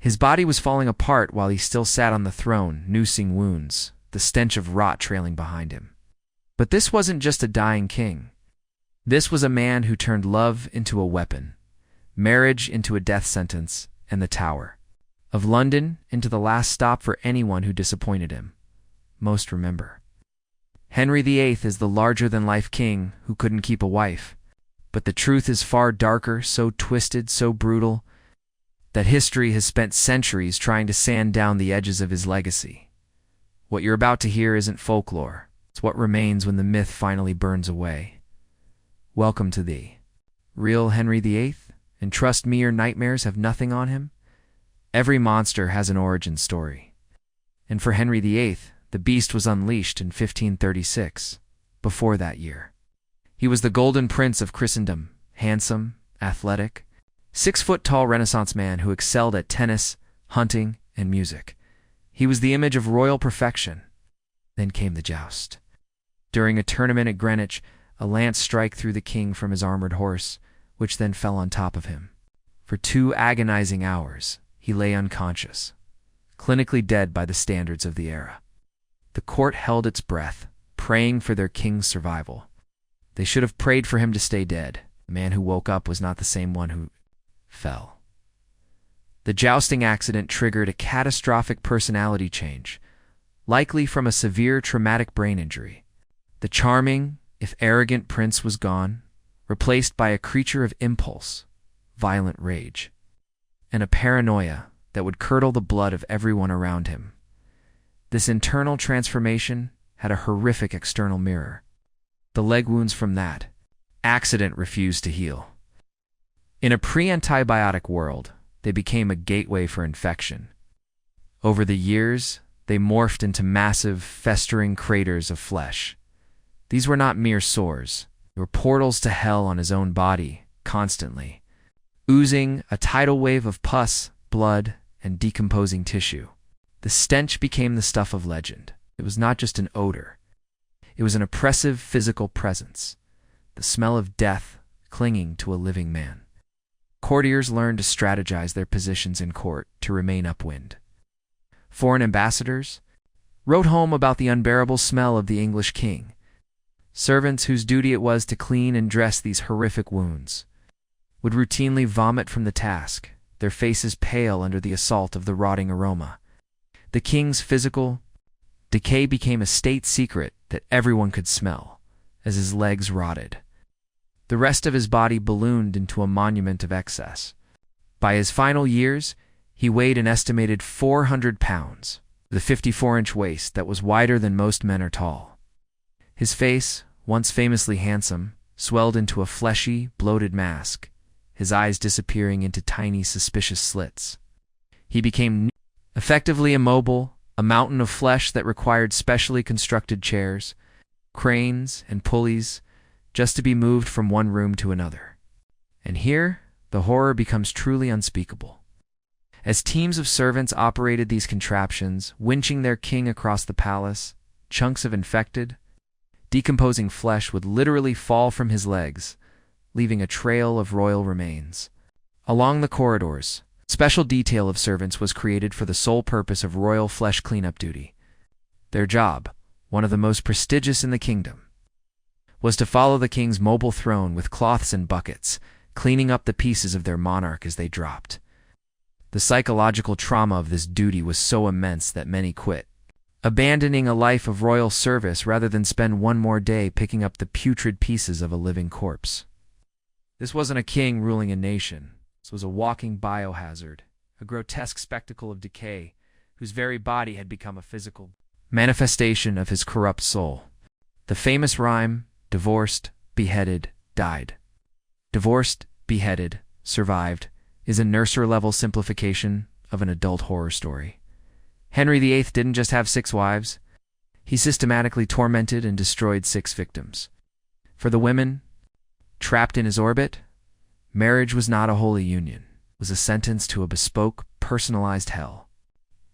His body was falling apart while he still sat on the throne, noosing wounds, the stench of rot trailing behind him. But this wasn't just a dying king. This was a man who turned love into a weapon, marriage into a death sentence, and the Tower of London into the last stop for anyone who disappointed him. Most remember. Henry VIII is the larger-than-life king who couldn't keep a wife. But the truth is far darker, so twisted, so brutal, that history has spent centuries trying to sand down the edges of his legacy. What you're about to hear isn't folklore. It's what remains when the myth finally burns away. Welcome to the real Henry VIII, and trust me, your nightmares have nothing on him. Every monster has an origin story. And for Henry VIII, the beast was unleashed in 1536, before that year. He was the golden prince of Christendom, handsome, athletic, 6-foot-tall Renaissance man who excelled at tennis, hunting, and music. He was the image of royal perfection. Then came the joust. During a tournament at Greenwich, a lance struck through the king from his armored horse, which then fell on top of him. For 2 agonizing hours, he lay unconscious, clinically dead by the standards of the era. The court held its breath, praying for their king's survival. They should have prayed for him to stay dead. The man who woke up was not the same one who fell. The jousting accident triggered a catastrophic personality change, likely from a severe traumatic brain injury. The charming, if arrogant prince was gone, replaced by a creature of impulse, violent rage, and a paranoia that would curdle the blood of everyone around him. This internal transformation had a horrific external mirror. The leg wounds from that accident refused to heal. In a pre-antibiotic world, they became a gateway for infection. Over the years, they morphed into massive, festering craters of flesh. These were not mere sores. They were portals to hell on his own body, constantly, oozing a tidal wave of pus, blood, and decomposing tissue. The stench became the stuff of legend. It was not just an odor. It was an oppressive physical presence, the smell of death clinging to a living man. Courtiers learned to strategize their positions in court to remain upwind. Foreign ambassadors wrote home about the unbearable smell of the English king. Servants whose duty it was to clean and dress these horrific wounds would routinely vomit from the task, their faces pale under the assault of the rotting aroma. The king's physical decay became a state secret that everyone could smell as his legs rotted. The rest of his body ballooned into a monument of excess. By his final years, he weighed an estimated 400 pounds, with a 54-inch waist that was wider than most men are tall. His face, once famously handsome, swelled into a fleshy, bloated mask, his eyes disappearing into tiny, suspicious slits. He became effectively immobile, a mountain of flesh that required specially constructed chairs, cranes, and pulleys just to be moved from one room to another. And here, the horror becomes truly unspeakable. As teams of servants operated these contraptions, winching their king across the palace, chunks of infected, decomposing flesh would literally fall from his legs, leaving a trail of royal remains. Along the corridors, special detail of servants was created for the sole purpose of royal flesh cleanup duty. Their job, one of the most prestigious in the kingdom, was to follow the king's mobile throne with cloths and buckets, cleaning up the pieces of their monarch as they dropped. The psychological trauma of this duty was so immense that many quit, abandoning a life of royal service rather than spend one more day picking up the putrid pieces of a living corpse. This wasn't a king ruling a nation. This was a walking biohazard, a grotesque spectacle of decay, whose very body had become a physical manifestation of his corrupt soul. The famous rhyme, divorced, beheaded, died. Divorced, beheaded, survived, is a nursery-level simplification of an adult horror story. Henry VIII didn't just have 6 wives. He systematically tormented and destroyed 6 victims. For the women trapped in his orbit, marriage was not a holy union. It was a sentence to a bespoke, personalized hell.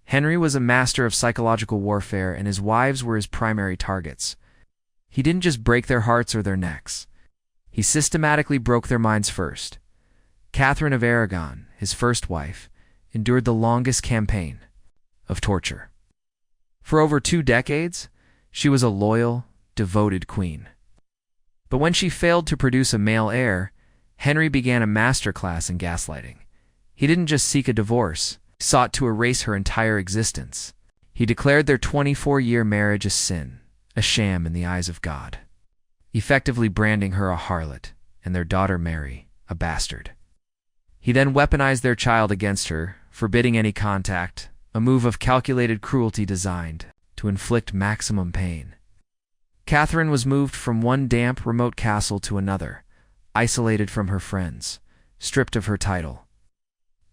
Henry was a master of psychological warfare, and his wives were his primary targets. He didn't just break their hearts or their necks. He systematically broke their minds first. Catherine of Aragon, his first wife, endured the longest campaign of torture. For over 2 decades, she was a loyal, devoted queen. But when she failed to produce a male heir, Henry began a masterclass in gaslighting. He didn't just seek a divorce, he sought to erase her entire existence. He declared their 24-year marriage a sin, a sham in the eyes of God, effectively branding her a harlot and their daughter Mary a bastard. He then weaponized their child against her, forbidding any contact, a move of calculated cruelty designed to inflict maximum pain. Catherine was moved from one damp, remote castle to another, isolated from her friends, stripped of her title.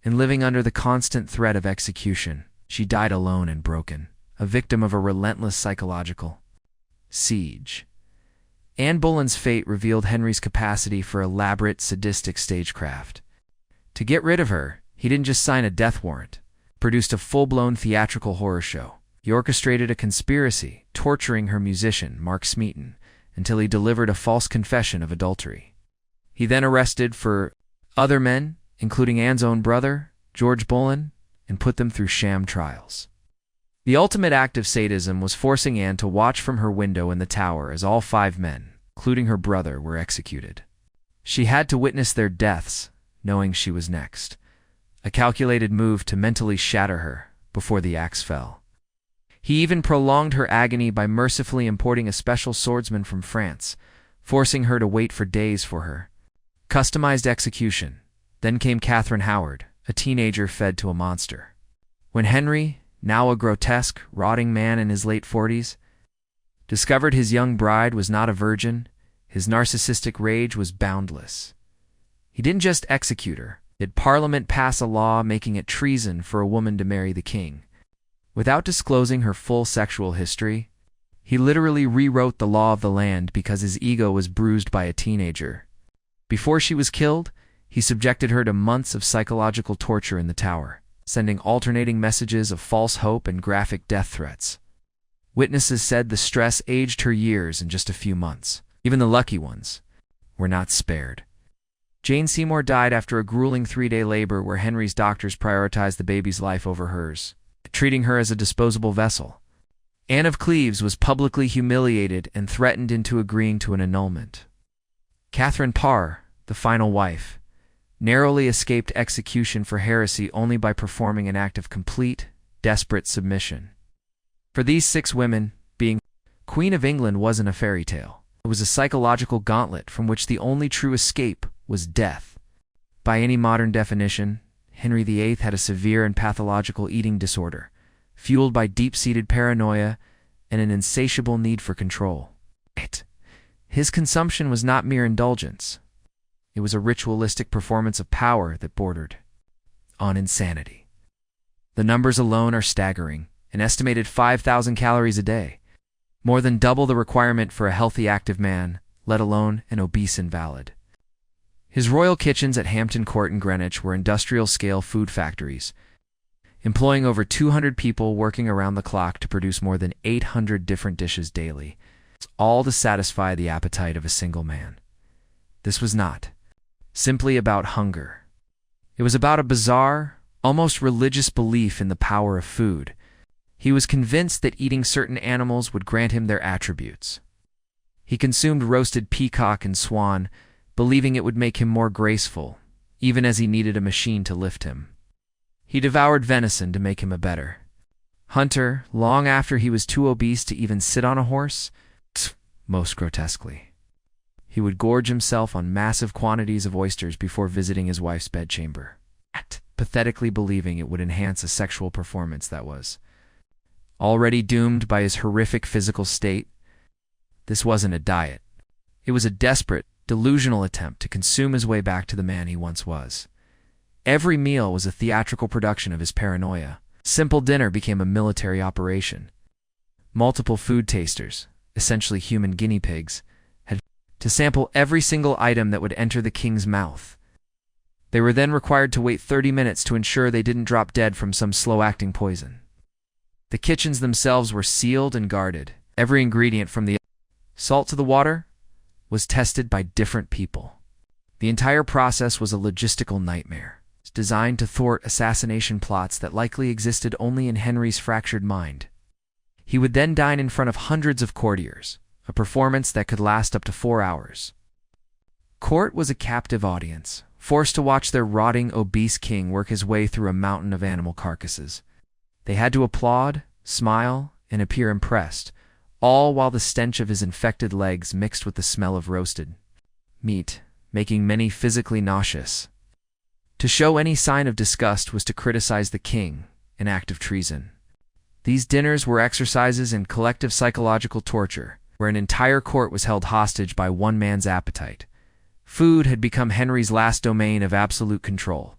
And living under the constant threat of execution, she died alone and broken, a victim of a relentless psychological siege. Anne Boleyn's fate revealed Henry's capacity for elaborate, sadistic stagecraft. To get rid of her, he didn't just sign a death warrant, produced a full-blown theatrical horror show. He orchestrated a conspiracy, torturing her musician, Mark Smeaton, until he delivered a false confession of adultery. He then arrested for other men, including Anne's own brother, George Boleyn, and put them through sham trials. The ultimate act of sadism was forcing Anne to watch from her window in the tower as all 5 men, including her brother, were executed. She had to witness their deaths, knowing she was next, a calculated move to mentally shatter her before the axe fell. He even prolonged her agony by mercifully importing a special swordsman from France, forcing her to wait for days for her customized execution. Then came Catherine Howard, a teenager fed to a monster. When Henry, now a grotesque, rotting man in his late 40s, discovered his young bride was not a virgin, his narcissistic rage was boundless. He didn't just execute her. Did Parliament pass a law making it treason for a woman to marry the king? Without disclosing her full sexual history, he literally rewrote the law of the land because his ego was bruised by a teenager. Before she was killed, he subjected her to months of psychological torture in the tower, sending alternating messages of false hope and graphic death threats. Witnesses said the stress aged her years in just a few months. Even the lucky ones were not spared. Jane Seymour died after a grueling 3-day labor where Henry's doctors prioritized the baby's life over hers, treating her as a disposable vessel. Anne of Cleves was publicly humiliated and threatened into agreeing to an annulment. Catherine Parr, the final wife, narrowly escaped execution for heresy only by performing an act of complete, desperate submission. For these 6 women, being Queen of England wasn't a fairy tale. It was a psychological gauntlet from which the only true escape was death. By any modern definition, Henry VIII had a severe and pathological eating disorder, fueled by deep-seated paranoia and an insatiable need for control. His consumption was not mere indulgence. It was a ritualistic performance of power that bordered on insanity. The numbers alone are staggering, an estimated 5,000 calories a day, more than double the requirement for a healthy active man, let alone an obese invalid. His royal kitchens at Hampton Court in Greenwich were industrial-scale food factories, employing over 200 people working around the clock to produce more than 800 different dishes daily, all to satisfy the appetite of a single man. This was not simply about hunger. It was about a bizarre, almost religious belief in the power of food. He was convinced that eating certain animals would grant him their attributes. He consumed roasted peacock and swan, believing it would make him more graceful, even as he needed a machine to lift him. He devoured venison to make him a better hunter, long after he was too obese to even sit on a horse. Most grotesquely, he would gorge himself on massive quantities of oysters before visiting his wife's bedchamber, pathetically believing it would enhance a sexual performance that was already doomed by his horrific physical state. This wasn't a diet. It was a desperate, delusional attempt to consume his way back to the man he once was. Every meal was a theatrical production of his paranoia. Simple dinner became a military operation. Multiple food tasters, essentially human guinea pigs, had to sample every single item that would enter the king's mouth. They were then required to wait 30 minutes to ensure they didn't drop dead from some slow-acting poison. The kitchens themselves were sealed and guarded. Every ingredient from the salt to the water was tested by different people. The entire process was a logistical nightmare. designed to thwart assassination plots that likely existed only in Henry's fractured mind. He would then dine in front of hundreds of courtiers, a performance that could last up to 4 hours. Court was a captive audience, forced to watch their rotting, obese king work his way through a mountain of animal carcasses. They had to applaud, smile, and appear impressed, all while the stench of his infected legs mixed with the smell of roasted meat, making many physically nauseous. To show any sign of disgust was to criticize the king, an act of treason. These dinners were exercises in collective psychological torture, where an entire court was held hostage by one man's appetite. Food had become Henry's last domain of absolute control.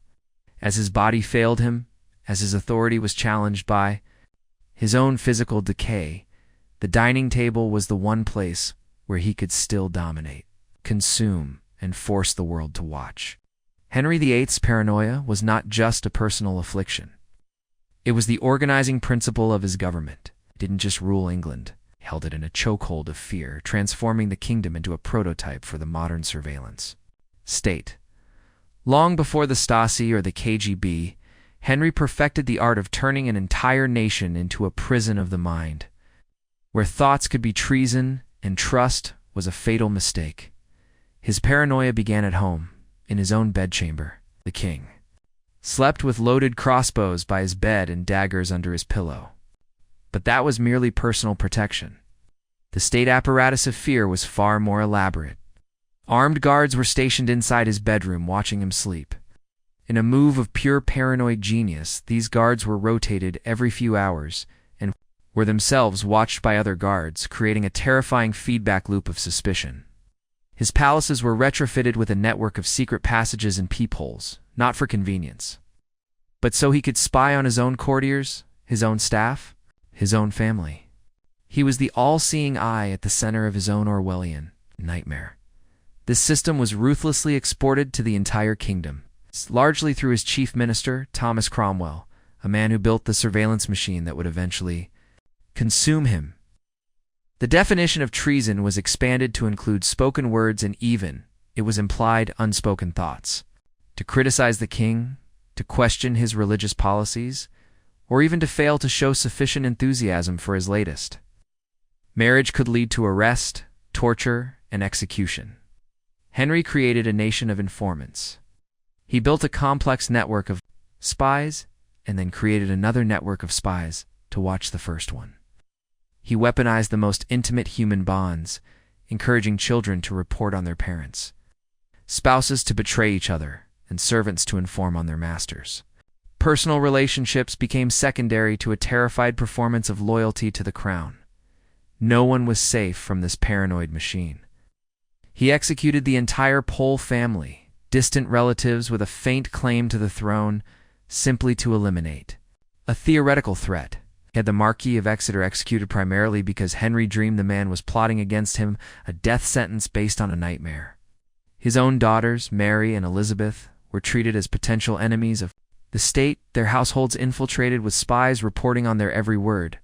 As his body failed him, as his authority was challenged by his own physical decay, the dining table was the one place where he could still dominate, consume, and force the world to watch. Henry VIII's paranoia was not just a personal affliction. It was the organizing principle of his government. It didn't just rule England. It held it in a chokehold of fear, transforming the kingdom into a prototype for the modern surveillance state. Long before the Stasi or the KGB, Henry perfected the art of turning an entire nation into a prison of the mind, where thoughts could be treason and trust was a fatal mistake. His paranoia began at home, in his own bedchamber. The king slept with loaded crossbows by his bed and daggers under his pillow. But that was merely personal protection. The state apparatus of fear was far more elaborate. Armed guards were stationed inside his bedroom watching him sleep. In a move of pure paranoid genius, these guards were rotated every few hours and were themselves watched by other guards, creating a terrifying feedback loop of suspicion. His palaces were retrofitted with a network of secret passages and peepholes, not for convenience, but so he could spy on his own courtiers, his own staff, his own family. He was the all-seeing eye at the center of his own Orwellian nightmare. This system was ruthlessly exported to the entire kingdom, largely through his chief minister, Thomas Cromwell, a man who built the surveillance machine that would eventually consume him. The definition of treason was expanded to include spoken words and even, it was implied, unspoken thoughts. To criticize the king, to question his religious policies, or even to fail to show sufficient enthusiasm for his latest marriage could lead to arrest, torture, and execution. Henry created a nation of informants. He built a complex network of spies and then created another network of spies to watch the first one. He weaponized the most intimate human bonds, encouraging children to report on their parents, spouses to betray each other, and servants to inform on their masters. Personal relationships became secondary to a terrified performance of loyalty to the crown. No one was safe from this paranoid machine. He executed the entire Pole family, distant relatives with a faint claim to the throne, simply to eliminate a theoretical threat. He had the Marquis of Exeter executed primarily because Henry dreamed the man was plotting against him, a death sentence based on a nightmare. His own daughters, Mary and Elizabeth, were treated as potential enemies of the state, their households infiltrated with spies reporting on their every word.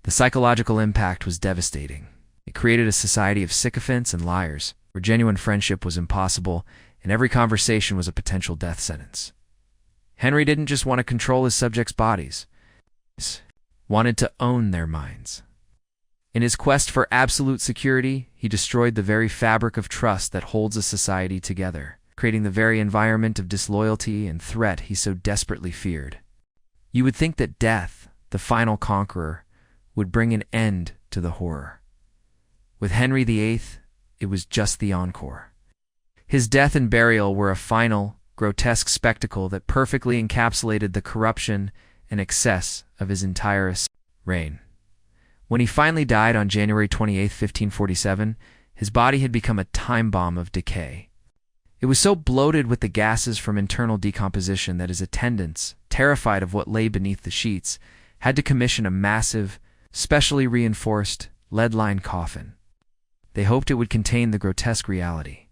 The psychological impact was devastating. It created a society of sycophants and liars, where genuine friendship was impossible and every conversation was a potential death sentence. Henry didn't just want to control his subjects' bodies. He wanted to own their minds. In his quest for absolute security, he destroyed the very fabric of trust that holds a society together, creating the very environment of disloyalty and threat he so desperately feared. You would think that death, the final conqueror, would bring an end to the horror. With Henry VIII, it was just the encore. His death and burial were a final, grotesque spectacle that perfectly encapsulated the corruption and excess of his entire reign. When he finally died on January 28, 1547, his body had become a time bomb of decay. It was so bloated with the gases from internal decomposition that his attendants, terrified of what lay beneath the sheets, had to commission a massive, specially reinforced, lead-lined coffin. They hoped it would contain the grotesque reality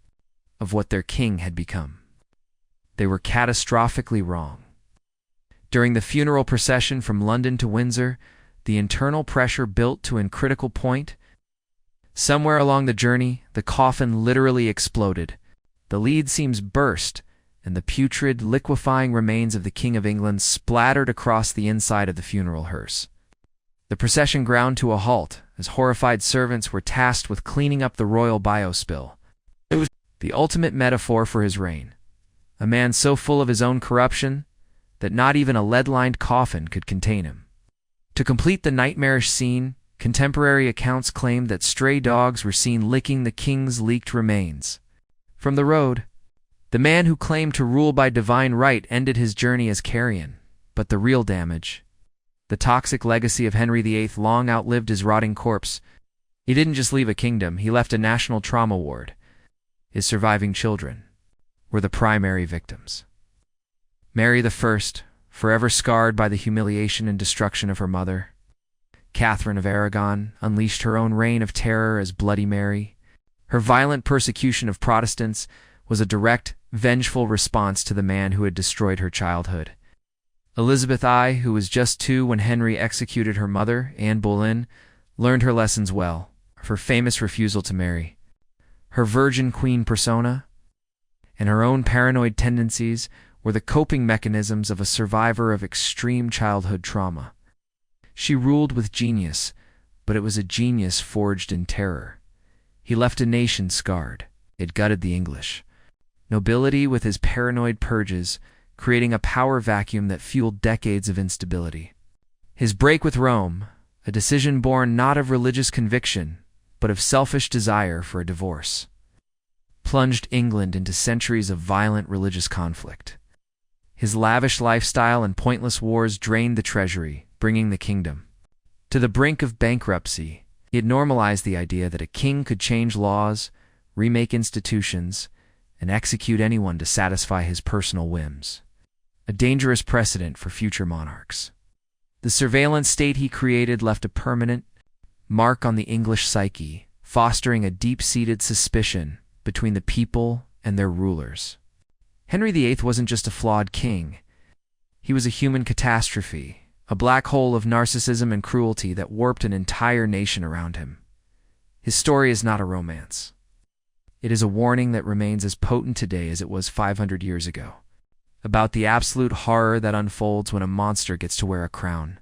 of what their king had become. They were catastrophically wrong. During the funeral procession from London to Windsor, the internal pressure built to a critical point. Somewhere along the journey, the coffin literally exploded. The lead seams burst, and the putrid, liquefying remains of the King of England splattered across the inside of the funeral hearse. The procession ground to a halt as horrified servants were tasked with cleaning up the royal biospill. It was the ultimate metaphor for his reign. A man so full of his own corruption that not even a lead-lined coffin could contain him. To complete the nightmarish scene, contemporary accounts claimed that stray dogs were seen licking the king's leaked remains. From the road, the man who claimed to rule by divine right ended his journey as carrion, but the real damage, the toxic legacy of Henry VIII, long outlived his rotting corpse. He didn't just leave a kingdom, he left a national trauma ward. His surviving children were the primary victims. Mary I, forever scarred by the humiliation and destruction of her mother. Catherine of Aragon unleashed her own reign of terror as Bloody Mary. Her violent persecution of Protestants was a direct, vengeful response to the man who had destroyed her childhood. Elizabeth I, who was just 2 when Henry executed her mother, Anne Boleyn, learned her lessons well. Her famous refusal to marry, her virgin queen persona, and her own paranoid tendencies were the coping mechanisms of a survivor of extreme childhood trauma. She ruled with genius, but it was a genius forged in terror. He left a nation scarred. It gutted the English nobility with his paranoid purges, creating a power vacuum that fueled decades of instability. His break with Rome, a decision born not of religious conviction, but of selfish desire for a divorce, plunged England into centuries of violent religious conflict. His lavish lifestyle and pointless wars drained the treasury, bringing the kingdom to the brink of bankruptcy. He had normalized the idea that a king could change laws, remake institutions, and execute anyone to satisfy his personal whims, a dangerous precedent for future monarchs. The surveillance state he created left a permanent mark on the English psyche, fostering a deep-seated suspicion between the people and their rulers. Henry VIII wasn't just a flawed king. He was a human catastrophe, a black hole of narcissism and cruelty that warped an entire nation around him. His story is not a romance. It is a warning that remains as potent today as it was 500 years ago, about the absolute horror that unfolds when a monster gets to wear a crown.